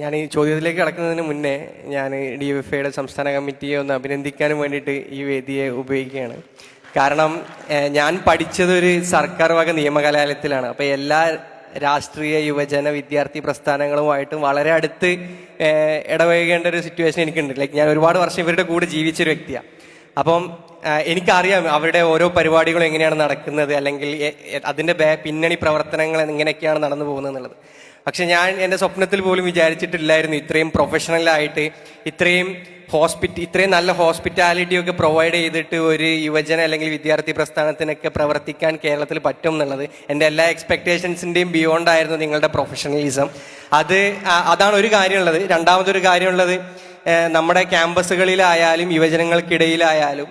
ഞാൻ ഈ ചോദ്യത്തിലേക്ക് കടക്കുന്നതിന് മുന്നേ ഞാൻ DYFIയുടെ സംസ്ഥാന കമ്മിറ്റിയെ ഒന്ന് അഭിനന്ദിക്കാനും വേണ്ടിയിട്ട് ഈ വേദിയെ ഉപയോഗിക്കുകയാണ്. കാരണം ഞാൻ പഠിച്ചത് ഒരു സർക്കാർ വക നിയമകലാലയത്തിലാണ്. അപ്പോൾ എല്ലാ രാഷ്ട്രീയ യുവജന വിദ്യാർത്ഥി പ്രസ്ഥാനങ്ങളുമായിട്ടും വളരെ അടുത്ത് ഇടപഴകേണ്ട ഒരു സിറ്റുവേഷൻ എനിക്കുണ്ട്. ലൈക്ക് ഞാൻ ഒരുപാട് വർഷം ഇവരുടെ കൂടെ ജീവിച്ചൊരു വ്യക്തിയാണ്. അപ്പം എനിക്കറിയാം അവരുടെ ഓരോ പരിപാടികളും എങ്ങനെയാണ് നടക്കുന്നത്, അല്ലെങ്കിൽ അതിൻ്റെ പിന്നണി പ്രവർത്തനങ്ങൾ എങ്ങനെയൊക്കെയാണ് നടന്നു പോകുന്നത് എന്നുള്ളത്. പക്ഷെ ഞാൻ എൻ്റെ സ്വപ്നത്തിൽ പോലും വിചാരിച്ചിട്ടില്ലായിരുന്നു ഇത്രയും പ്രൊഫഷണലായിട്ട് ഇത്രയും നല്ല ഹോസ്പിറ്റാലിറ്റി ഒക്കെ പ്രൊവൈഡ് ചെയ്തിട്ട് ഒരു യുവജന അല്ലെങ്കിൽ വിദ്യാർത്ഥി പ്രസ്ഥാനത്തിനൊക്കെ പ്രവർത്തിക്കാൻ കേരളത്തിൽ പറ്റും എന്നുള്ളത്. എൻ്റെ എല്ലാ എക്സ്പെക്ടേഷൻസിൻ്റെയും ബിയോണ്ട് ആയിരുന്നു നിങ്ങളുടെ പ്രൊഫഷണലിസം. അതാണ് ഒരു കാര്യമുള്ളത്. രണ്ടാമതൊരു കാര്യമുള്ളത്, നമ്മുടെ ക്യാമ്പസുകളിലായാലും യുവജനങ്ങൾക്കിടയിലായാലും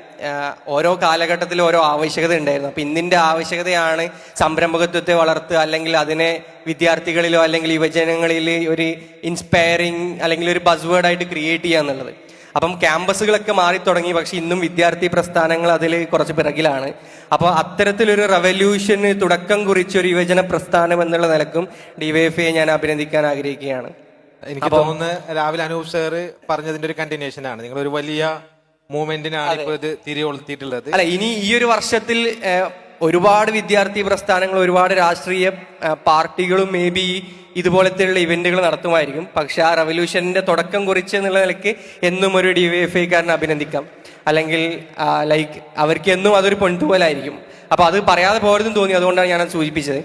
ഓരോ കാലഘട്ടത്തിൽ ഓരോ ആവശ്യകത ഉണ്ടായിരുന്നു. അപ്പം ഇന്നിൻ്റെ ആവശ്യകതയാണ് സംരംഭകത്വത്തെ വളർത്തുക, അല്ലെങ്കിൽ അതിനെ വിദ്യാർത്ഥികളിലോ അല്ലെങ്കിൽ യുവജനങ്ങളിൽ ഒരു ഇൻസ്പയറിങ് അല്ലെങ്കിൽ ഒരു ബസ് വേർഡായിട്ട് ക്രിയേറ്റ് ചെയ്യുക എന്നുള്ളത്. അപ്പം ക്യാമ്പസുകളൊക്കെ മാറി തുടങ്ങി, പക്ഷെ ഇന്നും വിദ്യാർത്ഥി പ്രസ്ഥാനങ്ങൾ അതിൽ കുറച്ച് പിറകിലാണ്. അപ്പോൾ അത്തരത്തിലൊരു റെവല്യൂഷന് തുടക്കം കുറിച്ചൊരു യുവജന പ്രസ്ഥാനം എന്നുള്ള നിലക്കും DYFIയെ ഞാൻ അഭിനന്ദിക്കാൻ ആഗ്രഹിക്കുകയാണ്. എനിക്ക് തോന്നുന്നു രാവിലെ അനൂപ് സാറ് പറഞ്ഞതിന്റെ ഒരു കണ്ടിന്യൂഷൻ ആണ്. നിങ്ങൾ ഒരു വലിയ മൂവ്മെന്റിനാണ് ഇപ്പോൾ ഇത് തിരികൊളുത്തിയിട്ടുള്ളത്. അല്ല, ഇനി ഈ ഒരു വർഷത്തിൽ ഒരുപാട് വിദ്യാർത്ഥി പ്രസ്ഥാനങ്ങൾ, ഒരുപാട് രാഷ്ട്രീയ പാർട്ടികളും മേ ബി ഇതുപോലത്തെയുള്ള ഇവന്റുകൾ നടത്തുമായിരിക്കും. പക്ഷെ ആ റെവല്യൂഷന്റെ തുടക്കം കുറിച്ച് എന്നുള്ള നിലയ്ക്ക് എന്നും ഒരു DYFIക്കാരനെ അഭിനന്ദിക്കാം. അല്ലെങ്കിൽ ലൈക്ക് അവർക്ക് എന്നും അതൊരു പൊൻതുപോലായിരിക്കും. അപ്പൊ അത് പറയാതെ പോരുതെന്ന് തോന്നി, അതുകൊണ്ടാണ് ഞാൻ സൂചിപ്പിച്ചത്.